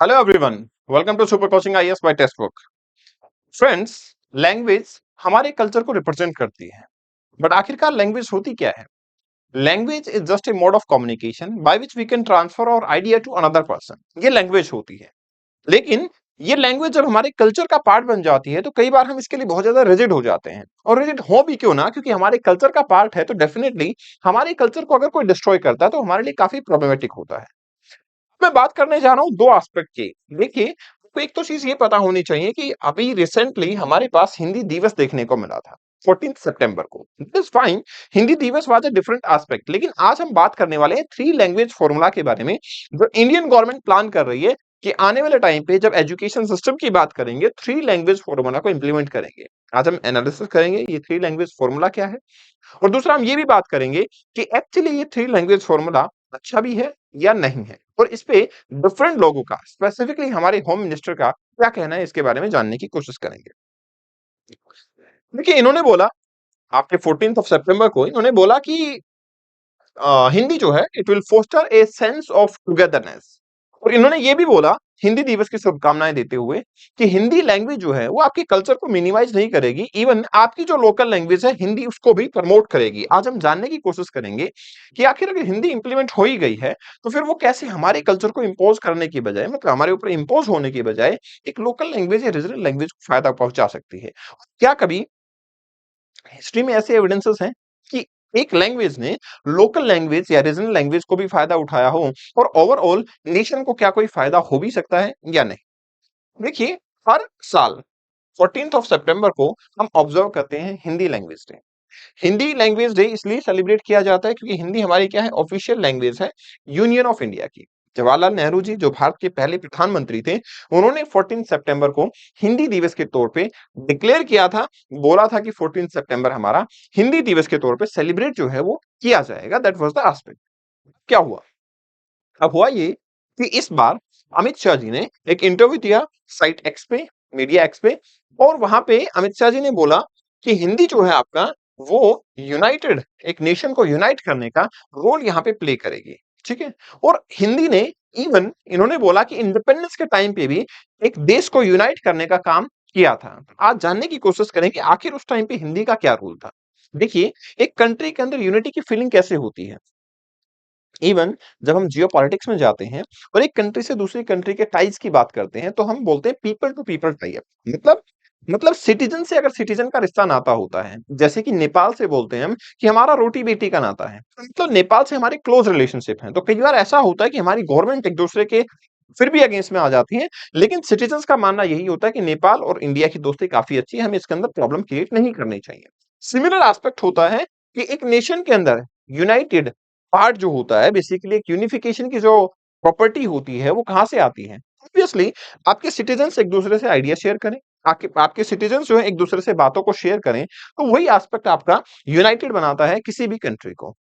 Hello everyone, welcome to super coaching IAS by textbook. Friends, language हमारे culture को represent करती है, but आखिरकार लैंग्वेज होती क्या है? Language is just a mode of communication by which we can transfer our idea to another person. ये language होती है। लेकिन ये लैंग्वेज जब हमारे कल्चर का पार्ट बन जाती है तो कई बार हम इसके लिए बहुत ज्यादा रिजिड हो जाते हैं। और रिजिड हो भी क्यों ना, क्योंकि हमारे कल्चर का पार्ट है तो डेफिनेटली हमारे कल्चर को अगर कोई डिस्ट्रॉय करता है तो हमारे लिए काफी प्रॉब्लमेटिक होता है। मैं बात करने जा रहा हूँ दो एस्पेक्ट की। देखिए, आपको एक तो चीज ये पता होनी चाहिए कि अभी रिसेंटली हमारे पास हिंदी दिवस देखने को मिला था 14 सितंबर को। इट इज फाइन, हिंदी दिवस वाज अ डिफरेंट एस्पेक्ट। लेकिन आज हम बात करने वाले हैं थ्री लैंग्वेज फॉर्मूला के बारे में, जो इंडियन गवर्नमेंट प्लान कर रही है कि आने वाले टाइम पे जब एजुकेशन सिस्टम की बात करेंगे, थ्री लैंग्वेज फॉर्मूला को इंप्लीमेंट करेंगे। आज हम एनालिसिस करेंगे ये थ्री लैंग्वेज फॉर्मूला क्या है, और दूसरा हम ये भी बात करेंगे कि एक्चुअली ये थ्री लैंग्वेज फॉर्मूला अच्छा भी है या नहीं है, और इस पे डिफरेंट लोगों का, स्पेसिफिकली हमारे होम मिनिस्टर का क्या कहना है, इसके बारे में जानने की कोशिश करेंगे। देखिए, इन्होंने बोला आपके 14 ऑफ सितंबर को इन्होंने बोला कि हिंदी जो है it will foster a sense of togetherness. और इन्होंने ये भी बोला, हिंदी दिवस की शुभकामनाएं देते हुए, कि हिंदी लैंग्वेज जो है वो आपके कल्चर को मिनिमाइज नहीं करेगी, इवन आपकी जो लोकल लैंग्वेज है हिंदी उसको भी प्रमोट करेगी। आज हम जानने की कोशिश करेंगे कि आखिर अगर हिंदी इंप्लीमेंट हो ही गई है तो फिर वो कैसे हमारे कल्चर को इम्पोज करने की बजाय, मतलब हमारे ऊपर इम्पोज होने की बजाय, एक लोकल लैंग्वेज या रीजनल लैंग्वेज को फायदा पहुंचा सकती है। क्या कभी हिस्ट्री में ऐसे एविडेंसेस हैं कि एक लैंग्वेज ने लोकल लैंग्वेज या रीजनल लैंग्वेज को भी फायदा उठाया हो, और ओवरऑल नेशन को क्या कोई फायदा हो भी सकता है या नहीं? देखिए, हर साल 14 ऑफ सितंबर को हम ऑब्जर्व करते हैं Hindi language day. Hindi language day इसलिए सेलिब्रेट किया जाता है क्योंकि हिंदी हमारी क्या है, ऑफिशियल लैंग्वेज है यूनियन ऑफ इंडिया की। जवाहरलाल नेहरू जी जो भारत के पहले प्रधानमंत्री थे, उन्होंने 14 सितंबर को हिंदी दिवस के तौर पे डिक्लेयर किया था, बोला था कि 14 सितंबर हमारा हिंदी दिवस के तौर पे सेलिब्रेट जो है वो किया जाएगा। That was the aspect. क्या हुआ? अब हुआ ये कि इस बार अमित शाह जी ने एक इंटरव्यू दिया साइट एक्स पे, मीडिया एक्स पे, और वहां पे अमित शाह जी ने बोला कि हिंदी जो है आपका, वो यूनाइटेड, एक नेशन को यूनाइट करने का रोल यहाँ पे प्ले करेगी। ठीक है। और हिंदी ने, इवन इन्होंने बोला कि इंडिपेंडेंस के टाइम पे भी एक देश को यूनाइट करने का काम किया था। आज जानने की कोशिश करें कि आखिर उस टाइम पे हिंदी का क्या रोल था। देखिए, एक कंट्री के अंदर यूनिटी की फीलिंग कैसे होती है। इवन जब हम जियो पॉलिटिक्स में जाते हैं और एक कंट्री से दूसरी कंट्री के टाइज की बात करते हैं, तो हम बोलते हैं people to people tie up. मतलब सिटीजन से अगर सिटीजन का रिश्ता नाता होता है, जैसे कि नेपाल से बोलते हैं हम कि हमारा रोटी बेटी का नाता है, तो मतलब नेपाल से हमारे क्लोज रिलेशनशिप है। तो कई बार ऐसा होता है कि हमारी गवर्नमेंट एक दूसरे के फिर भी अगेंस्ट में आ जाती है, लेकिन सिटीजन्स का मानना यही होता है कि नेपाल और इंडिया की दोस्ती काफी अच्छी है, हमें इसके अंदर प्रॉब्लम क्रिएट नहीं करनी चाहिए। सिमिलर एस्पेक्ट होता है कि एक नेशन के अंदर यूनाइटेड पार्ट जो होता है, बेसिकली एक यूनिफिकेशन की जो प्रॉपर्टी होती है वो कहां से आती है? ऑब्वियसली आपके सिटीजन्स एक दूसरे से आइडिया शेयर करें, आपके आपके सिटीजन्स जो है एक दूसरे से बातों को शेयर करें, तो वही एस्पेक्ट आपका यूनाइटेड बनाता है किसी भी कंट्री को।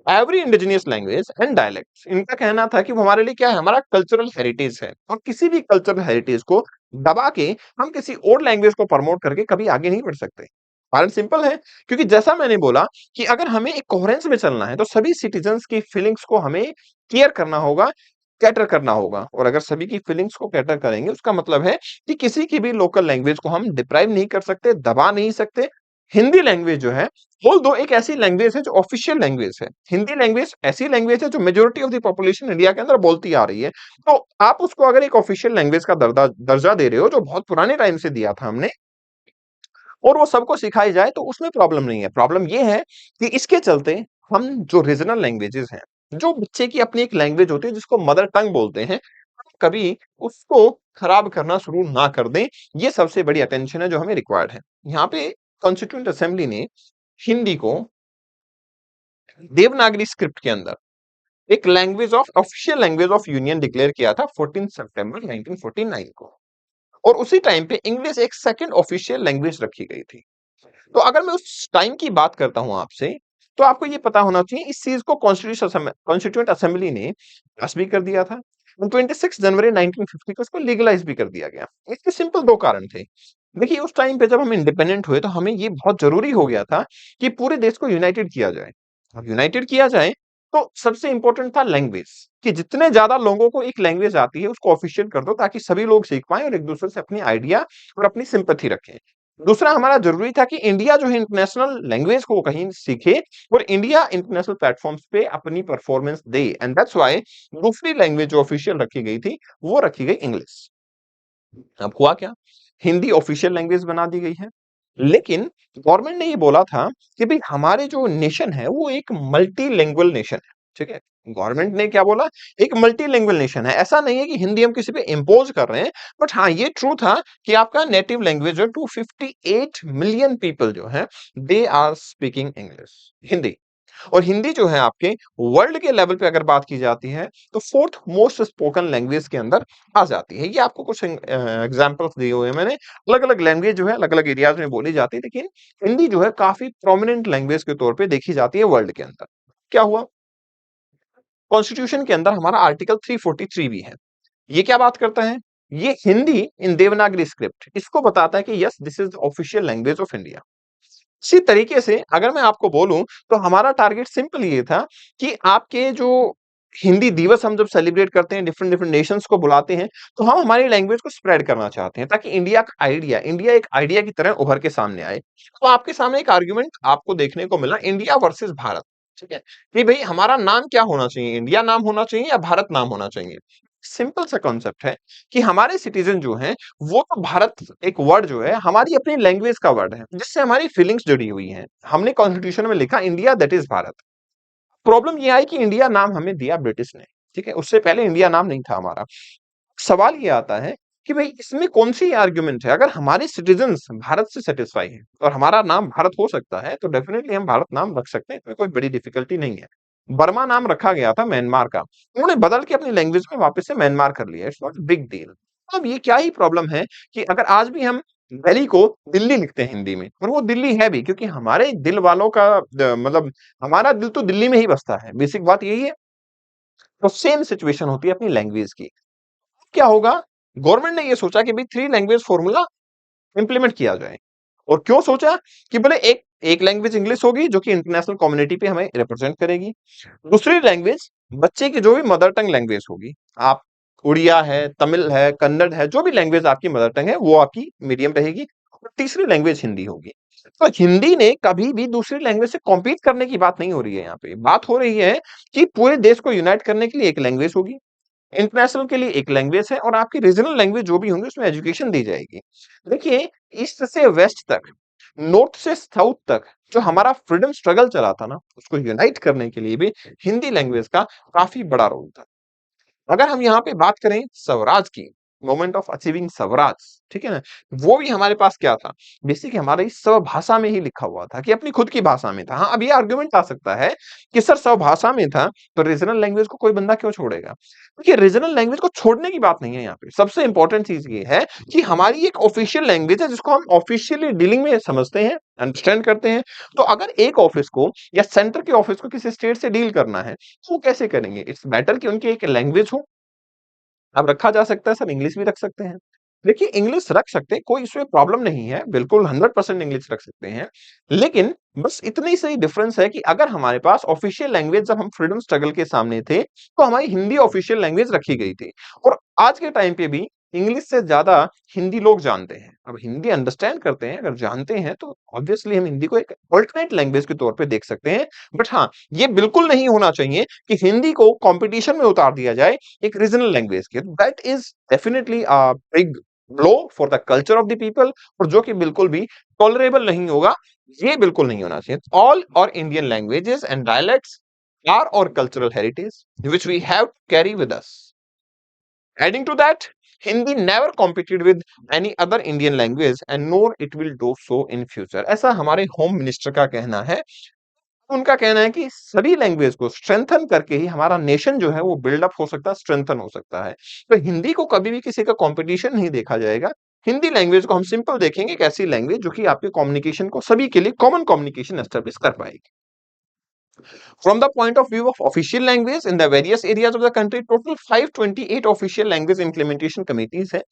Every indigenous language and dialects, इनका कहना था कि वो हमारे लिए क्या है, हमारा कल्चरल हेरिटेज है, और किसी भी कल्चरल हेरिटेज को दबा के हम किसी और लैंग्वेज को प्रमोट करके कभी आगे नहीं बढ़ सकते। कारण सिंपल है, क्योंकि जैसा मैंने बोला कि अगर हमें एक कोहेरेंस में चलना है तो सभी सिटीजन्स की फीलिंग्स को हमें केयर करना होगा, कैटर करना होगा। और अगर सभी की फीलिंग्स को कैटर करेंगे, उसका मतलब है कि किसी की भी लोकल लैंग्वेज को हम डिप्राइव नहीं कर सकते, दबा नहीं सकते। हिंदी लैंग्वेज जो है, होल दो एक ऐसी लैंग्वेज है जो ऑफिशियल लैंग्वेज है। हिंदी लैंग्वेज ऐसी लैंग्वेज है जो majority of the population India के अंदर बोलती आ रही है। तो आप उसको अगर एक ऑफिशियल लैंग्वेज का दर्जा दे रहे हो, जो बहुत पुराने टाइम से दिया था हमने, और वो सबको सिखाई जाए, तो उसमें प्रॉब्लम नहीं है। प्रॉब्लम ये है कि इसके चलते हम जो रीजनल लैंग्वेजेस हैं, जो बच्चे की अपनी एक लैंग्वेज होती है जिसको मदर टंग बोलते हैं, कभी उसको खराब करना शुरू ना कर दें। ये सबसे बड़ी अटेंशन है जो हमें रिक्वायर्ड है। यहाँ पे कॉन्स्टिट्यूएंट असेंबली ने हिंदी को देवनागरी स्क्रिप्ट के अंदर एक language of, official language of union declare किया था 14 सितंबर 1949 को। और उसी टाइम पे इंग्लिश एक सेकंड ऑफिशियल लैंग्वेज रखी गई थी। तो अगर मैं उस टाइम की बात करता हूं आपसे, तो आपको ये पता होना चाहिए इस चीज को कॉन्स्टिट्यूएंट असेंबली ने पास भी कर दिया था। 26 जनवरी 1950 को इसको लीगलाइज भी कर दिया गया। इसके सिंपल दो कारण थे। देखिए, उस टाइम पे जब हम इंडिपेंडेंट हुए तो हमें ये बहुत जरूरी हो गया था कि पूरे देश को यूनाइटेड किया जाए। अब यूनाइटेड किया जाए तो सबसे इंपॉर्टेंट था लैंग्वेज कि जितने ज्यादा लोगों को एक लैंग्वेज आती है उसको ऑफिशियल कर दो ताकि सभी लोग सीख पाएं और एक दूसरे से अपनी आइडिया और अपनी सिंपैथी रखें। दूसरा हमारा जरूरी था कि इंडिया जो है इंटरनेशनल लैंग्वेज को कहीं सीखे और इंडिया इंटरनेशनल प्लेटफॉर्म्स पे अपनी performance they, and that's why दूसरी लैंग्वेज जो ऑफिशियल रखी गई थी वो रखी गई इंग्लिश। अब हुआ क्या, हिंदी ऑफिशियल लैंग्वेज बना दी गई है, लेकिन गवर्नमेंट ने ये बोला था कि भाई हमारे जो नेशन है वो एक मल्टीलिंगुअल नेशन है। ठीक है, गवर्नमेंट ने क्या बोला, एक मल्टीलिंगुअल नेशन है। ऐसा नहीं है कि हिंदी हम किसी पे इम्पोज कर रहे हैं, बट हाँ ये ट्रू था कि आपका नेटिव लैंग्वेज जो 258 मिलियन पीपल जो है they are speaking English, Hindi. और हिंदी जो है आपके वर्ल्ड के लेवल पे अगर बात की जाती है तो फोर्थ मोस्ट स्पोकन लैंग्वेज के अंदर आ जाती है। ये आपको कुछ एग्जांपल्स दिए हुए हैं मैंने, अलग अलग लैंग्वेज जो है अलग अलग एरियाज में बोली जाती है, लेकिन हिंदी जो है काफी प्रोमिनेंट लैंग्वेज के तौर पे देखी जाती है वर्ल्ड के अंदर। क्या हुआ, कॉन्स्टिट्यूशन के अंदर हमारा आर्टिकल 343 भी है। ये क्या बात करता है, ये हिंदी इन देवनागरी स्क्रिप्ट इसको बताता है कि yes this is official language of India. इसी तरीके से अगर मैं आपको बोलूं तो हमारा टारगेट सिंपल ये था कि आपके जो हिंदी दिवस हम जब सेलिब्रेट करते हैं, डिफरेंट डिफरेंट नेशंस को बुलाते हैं, तो हम हमारी लैंग्वेज को स्प्रेड करना चाहते हैं ताकि इंडिया एक आइडिया की तरह उभर के सामने आए। तो आपके सामने एक आर्गुमेंट आपको देखने को मिला, इंडिया वर्सेस भारत। ठीक है, कि भाई हमारा नाम क्या होना चाहिए, इंडिया नाम होना चाहिए या भारत नाम होना चाहिए। सिंपल सा कॉन्सेप्ट है कि हमारे सिटीजन जो हैं वो तो भारत एक वर्ड जो है हमारी अपनी लैंग्वेज का वर्ड है जिससे हमारी फीलिंग्स जुड़ी हुई हैं। हमने कॉन्स्टिट्यूशन में लिखा India that is Bharat. Problem ये आई कि इंडिया नाम हमें दिया ब्रिटिश ने। ठीक है, उससे पहले इंडिया नाम नहीं था हमारा। सवाल ये आता है कि भाई इसमें कौन सी आर्ग्यूमेंट है, अगर हमारे सिटीजन्स भारत से सेटिस्फाई हैं और हमारा नाम भारत हो सकता है तो डेफिनेटली हम भारत नाम रख सकते हैं, इसमें कोई बड़ी डिफिकल्टी नहीं है। बर्मा नाम रखा गया था म्यांमार का, उन्होंने बदल के अपनी लैंग्वेज में वापस से म्यांमार कर लिया, इट्स नॉट बिग डील। अब ये क्या ही प्रॉब्लम है कि अगर आज भी हम दिल्ली को दिल्ली लिखते हैं हिंदी में, और वो दिल्ली है भी क्योंकि हमारे दिल वालों का मतलब हमारा दिल तो दिल्ली में ही बसता है, बेसिक बात यही है। तो सेम सिचुएशन होती है अपनी लैंग्वेज की। क्या होगा, गवर्नमेंट ने ये सोचा कि भाई थ्री लैंग्वेज फॉर्मूला इंप्लीमेंट किया जाए। और क्यों सोचा कि बोले एक एक लैंग्वेज इंग्लिश होगी जो कि इंटरनेशनल कम्युनिटी पे हमें रिप्रेजेंट करेगी, दूसरी लैंग्वेज बच्चे की जो भी मदर टंग लैंग्वेज होगी, आप उड़िया है, तमिल है, कन्नड़ है, जो भी लैंग्वेज आपकी मदर टंग है वो आपकी मीडियम रहेगी, और तीसरी लैंग्वेज हिंदी होगी। तो हिंदी ने कभी भी दूसरी लैंग्वेज से कॉम्पीट करने की बात नहीं हो रही है, यहाँ पे बात हो रही है कि पूरे देश को यूनाइट करने के लिए एक लैंग्वेज होगी, इंटरनेशनल के लिए एक लैंग्वेज है, और आपकी रीजनल लैंग्वेज जो भी होंगी उसमें एजुकेशन दी जाएगी। देखिए, ईस्ट से वेस्ट तक, नॉर्थ से साउथ तक जो हमारा फ्रीडम स्ट्रगल चला था ना, उसको यूनाइट करने के लिए भी हिंदी लैंग्वेज का काफी बड़ा रोल था। अगर हम यहाँ पे बात करें स्वराज की, मोमेंट ऑफ अचीविंग स्वराज, ठीक है ना, वो भी हमारे पास क्या था, बेसिकली हमारी स्वभाषा में ही लिखा हुआ था कि अपनी खुद की भाषा में था। हाँ, अब ये आर्गुमेंट आ सकता है कि सर स्वभाषा में था तो रीजनल लैंग्वेज को कोई बंदा क्यों छोड़ेगा। देखिए, रीजनल लैंग्वेज को छोड़ने की बात नहीं है यहाँ पे, सबसे इंपॉर्टेंट चीज ये है कि हमारी एक ऑफिशियल लैंग्वेज है जिसको हम ऑफिशियली डीलिंग में समझते हैं, अंडरस्टैंड करते हैं। तो अगर एक ऑफिस को या सेंटर के ऑफिस को किसी स्टेट से डील करना है तो वो कैसे करेंगे, इट्स बेटर कि उनकी एक लैंग्वेज हो। अब रखा जा सकता है सर, इंग्लिश भी रख सकते हैं। देखिए, इंग्लिश रख सकते हैं, कोई इसमें प्रॉब्लम नहीं है, बिल्कुल 100% इंग्लिश रख सकते हैं। लेकिन बस इतनी सी डिफरेंस है कि अगर हमारे पास ऑफिशियल लैंग्वेज जब हम फ्रीडम स्ट्रगल के सामने थे, तो हमारी हिंदी ऑफिशियल लैंग्वेज रखी गई थी। और आज के टाइम पे भी इंग्लिश से ज्यादा हिंदी लोग जानते हैं। अब हिंदी अंडरस्टैंड करते हैं, अगर जानते हैं तो ऑब्वियसली हम हिंदी को एक अल्टरनेट लैंग्वेज के तौर पे देख सकते हैं। बट हाँ, ये बिल्कुल नहीं होना चाहिए कि हिंदी को कंपटीशन में उतार दिया जाए एक रीजनल लैंग्वेज के। That is definitely a big blow for the culture of the people, और जो कि बिल्कुल भी टॉलरेबल नहीं होगा। ये बिल्कुल नहीं होना चाहिए। All our Indian languages and dialects are our cultural heritage which we have to carry with us. Adding to that, Hindi never competed with any other Indian language and nor it will do so in future. ऐसा हमारे home minister का कहना है। उनका कहना है कि सभी लैंग्वेज को स्ट्रेंथन करके ही हमारा नेशन जो है वो बिल्डअप हो सकता है, स्ट्रेंथन हो सकता है। तो हिंदी को कभी भी किसी का कंपटीशन नहीं देखा जाएगा। हिंदी लैंग्वेज को हम सिंपल देखेंगे एक ऐसी लैंग्वेज जो कि आपके कम्युनिकेशन को सभी के लिए कॉमन कम्युनिकेशन एस्टेब्लिश कर पाएगी। From the point of view of official language in the various areas of the country, total 528 official language implementation committees है।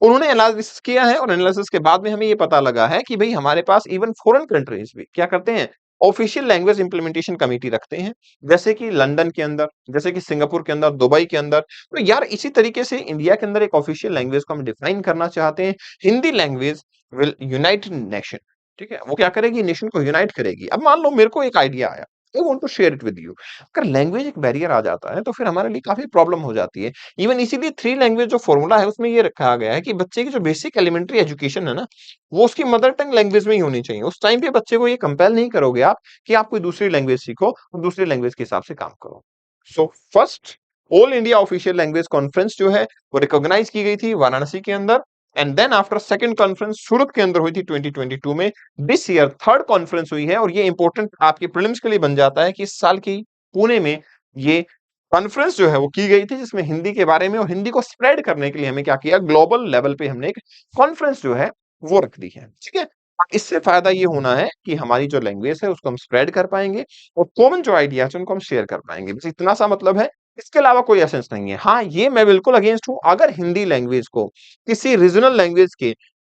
उन्होंने एनालिसिस किया है और एनालिसिस के बाद में हमें ये पता लगा है कि भाई हमारे पास इवन फॉरेन कंट्रीज भी क्या करते हैं, ऑफिशियल लैंग्वेज इंप्लीमेंटेशन कमेटी रखते हैं, जैसे कि लंदन के अंदर, जैसे कि सिंगापुर के अंदर, दुबई के अंदर। तो यार इसी तरीके से इंडिया के अंदर एक ऑफिशियल लैंग्वेज को हम डिफाइन करना चाहते हैं। Hindi language will unite nation, ठीक है? वो क्या करेगी? नेशन को यूनाइट करेगी। अब मान लो मेरे को एक आइडिया आया, I want to share it with you. अगर लैंग्वेज एक बैरियर आ जाता है, तो फिर हमारे लिए काफ़ी प्रॉब्लम हो जाती है। इवन इसीलिए 3 लैंग्वेज जो फ़ॉर्मूला है, उसमें ये रखा गया है कि बच्चे की जो बेसिक एलिमेंट्री एजुकेशन है ना, वो उसकी मदर टंग लैंग्वेज में ही होनी चाहिए। उस टाइम पे बच्चे को ये कंपेल नहीं करोगे आप कि आप कोई दूसरी लैंग्वेज सीखो और दूसरी लैंग्वेज के हिसाब से काम करो। So first all India official language conference जो है, वो रिकॉग्नाइज की गई थी वाराणसी के अंदर। And then after second conference Surat के अंदर हुई थी 2022 में। दिस ईयर थर्ड कॉन्फ्रेंस हुई है, और ये इंपॉर्टेंट आपके प्रीलिम्स के लिए बन जाता है कि इस साल की पुणे में ये कॉन्फ्रेंस जो है वो की गई थी, जिसमें हिंदी के बारे में और हिंदी को स्प्रेड करने के लिए हमें क्या किया, ग्लोबल लेवल पे हमने एक कॉन्फ्रेंस जो है वो रख दी है। ठीक है? इससे फायदा ये होना है कि हमारी जो लैंग्वेज है उसको हम स्प्रेड कर पाएंगे, और कॉमन जो आइडियाज है उनको हम शेयर कर पाएंगे। बस इतना सा मतलब है, इसके अलावा कोई एसेंस नहीं है। हाँ, ये मैं बिल्कुल अगेंस्ट हूं, अगर हिंदी लैंग्वेज को किसी रीजनल लैंग्वेज के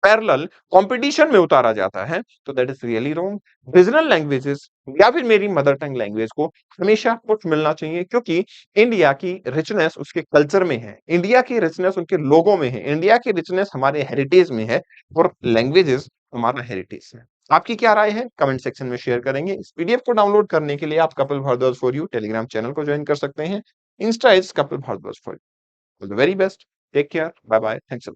पैरेलल कंपटीशन में उतारा जाता है, तो that is really wrong. Regional languages या फिर मेरी मदर टंग लैंग्वेज को हमेशा कुछ मिलना चाहिए, क्योंकि इंडिया की रिचनेस उसके कल्चर में है, इंडिया की रिचनेस उनके लोगों में है, इंडिया की रिचनेस हमारे हेरिटेज में है, और लैंग्वेजेस हमारा हेरिटेज है। आपकी क्या राय है? कमेंट सेक्शन में शेयर करेंगे। इस पीडीएफ को डाउनलोड करने के लिए आप Kapil Bharadwaj for you Telegram channel को ज्वाइन कर सकते हैं। Insta is Kapil Bharadwaj for you. All the very best, take care, bye bye, thanks.